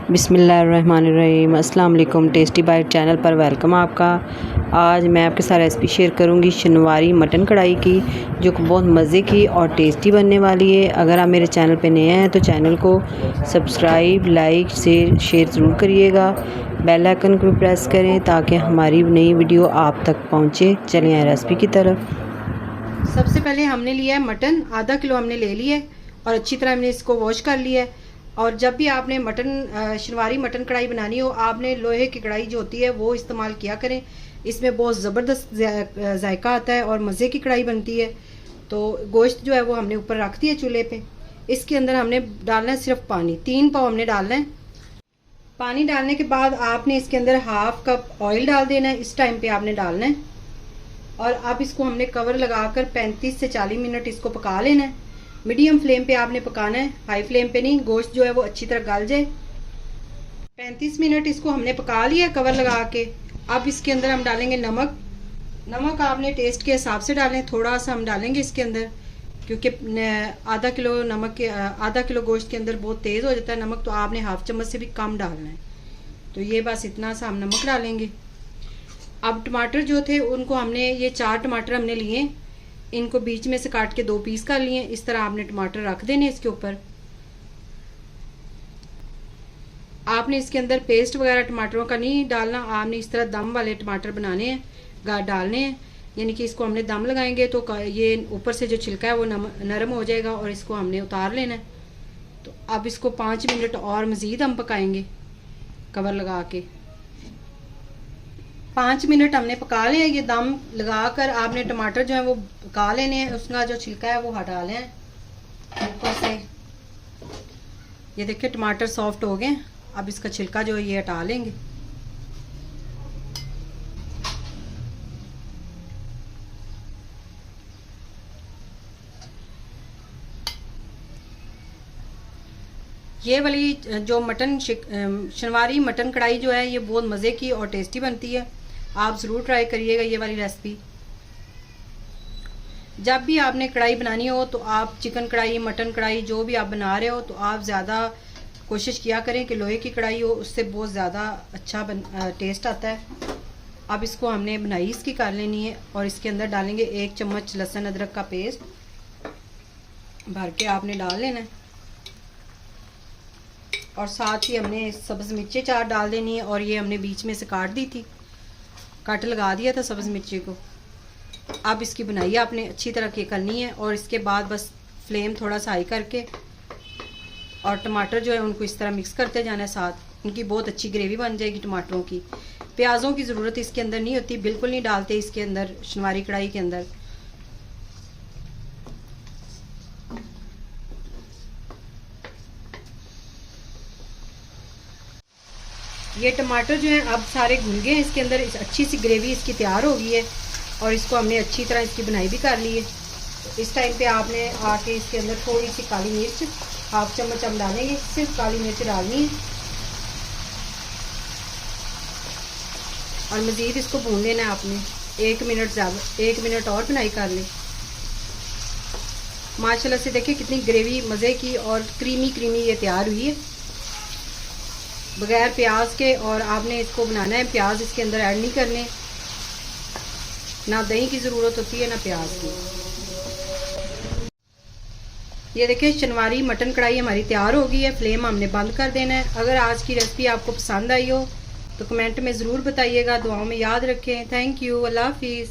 बिस्मिल्लाहिर्रहमानिर्रहीम। अस्सलाम वालेकुम। टेस्टी बाइट चैनल पर वेलकम आपका। आज मैं आपके साथ रेसिपी शेयर करूंगी शनिवारी मटन कढ़ाई की, जो कि बहुत मज़े की और टेस्टी बनने वाली है। अगर आप मेरे चैनल पे नए हैं तो चैनल को सब्सक्राइब, लाइक, शेयर ज़रूर करिएगा। बेल आइकन को प्रेस करें ताकि हमारी नई वीडियो आप तक पहुँचे। चलें आए रेसिपी की तरफ। सबसे पहले हमने लिया है मटन, आधा किलो हमने ले लिया है और अच्छी तरह हमने इसको वॉश कर लिया है। और जब भी आपने शनिवारी मटन कढ़ाई बनानी हो, आपने लोहे की कढ़ाई जो होती है वो इस्तेमाल किया करें। इसमें बहुत ज़बरदस्त जायका आता है और मज़े की कढ़ाई बनती है। तो गोश्त जो है वो हमने ऊपर रख दिया चूल्हे पे। इसके अंदर हमने डालना है सिर्फ पानी, 3 पाव हमने डालना है। पानी डालने के बाद आपने इसके अंदर हाफ कप ऑयल डाल देना है। इस टाइम पे आपने डालना है और अब इसको हमने कवर लगाकर 35 से 40 मिनट इसको पका लेना है। मीडियम फ्लेम पे आपने पकाना है, हाई फ्लेम पे नहीं। गोश्त जो है वो अच्छी तरह गल जाए। 35 मिनट इसको हमने पका लिया कवर लगा के। अब इसके अंदर हम डालेंगे नमक। नमक आपने टेस्ट के हिसाब से डालें, थोड़ा सा हम डालेंगे इसके अंदर, क्योंकि आधा किलो गोश्त के अंदर बहुत तेज़ हो जाता है नमक, तो आपने हाफ चम्मच से भी कम डालना है। तो ये बस इतना सा हम नमक डालेंगे। अब टमाटर जो थे उनको हमने, ये 4 टमाटर हमने लिए, इनको बीच में से काट के 2 पीस कर लिए। इस तरह आपने टमाटर रख देने इसके ऊपर। आपने इसके अंदर पेस्ट वगैरह टमाटरों का नहीं डालना, आपने इस तरह दम वाले टमाटर बनाने हैं, डालने हैं। यानी कि इसको हमने दम लगाएंगे तो ये ऊपर से जो छिलका है वो नरम हो जाएगा और इसको हमने उतार लेना है। तो अब इसको 5 मिनट और मज़ीद हम पकाएंगे कवर लगा के। 5 मिनट हमने पका लिया। ये दम लगाकर आपने टमाटर जो है वो पका लेने हैं, उसका जो छिलका है वो हटा लें ऊपर से। ये देखिए टमाटर सॉफ्ट हो गए। अब इसका छिलका जो है ये हटा लेंगे। ये वाली जो शनिवारी मटन कढ़ाई जो है ये बहुत मज़े की और टेस्टी बनती है। आप ज़रूर ट्राई करिएगा ये वाली रेसिपी। जब भी आपने कढ़ाई बनानी हो तो आप चिकन कढ़ाई, मटन कढ़ाई जो भी आप बना रहे हो, तो आप ज़्यादा कोशिश किया करें कि लोहे की कढ़ाई हो, उससे बहुत ज़्यादा अच्छा टेस्ट आता है। अब इसको हमने बनाई इसकी कर लेनी है और इसके अंदर डालेंगे 1 चम्मच लहसुन अदरक का पेस्ट भर के आपने डाल लेना है। और साथ ही हमने सब्ज़ मिर्ची 4 डाल देनी है, और ये हमने बीच में से काट दी थी, कट लगा दिया था सब्ज़ मिर्ची को। अब इसकी बुनाई आपने अच्छी तरह की करनी है और इसके बाद बस फ्लेम थोड़ा सा हाई करके और टमाटर जो है उनको इस तरह मिक्स करते जाना है साथ। इनकी बहुत अच्छी ग्रेवी बन जाएगी टमाटरों की। प्याज़ों की ज़रूरत इसके अंदर नहीं होती, बिल्कुल नहीं डालते इसके अंदर शनिवारी कढ़ाई के अंदर। ये टमाटर जो है अब सारे घुल गए इसके अंदर। अच्छी सी ग्रेवी इसकी तैयार हो गई है और इसको हमने अच्छी तरह इसकी बुनाई भी कर ली है। तो इस टाइम पे आपने आके इसके अंदर थोड़ी सी काली मिर्च, हाफ चम्मच हम डालेंगे, सिर्फ काली मिर्च डालनी है। और मज़ीद इसको भून लेना है आपने 1 मिनट, ज़्यादा 1 मिनट और बुनाई कर लें। माशाल्लाह से देखिए कितनी ग्रेवी मज़े की और क्रीमी क्रीमी ये तैयार हुई है बगैर प्याज के। और आपने इसको बनाना है, प्याज इसके अंदर ऐड नहीं करने, ना दही की ज़रूरत होती है ना प्याज की। ये देखिए शनिवारी मटन कढ़ाई हमारी तैयार हो गई है। फ्लेम हमने बंद कर देना है। अगर आज की रेसिपी आपको पसंद आई हो तो कमेंट में ज़रूर बताइएगा। दुआओं में याद रखें। Thank you. अल्लाह हाफिज़।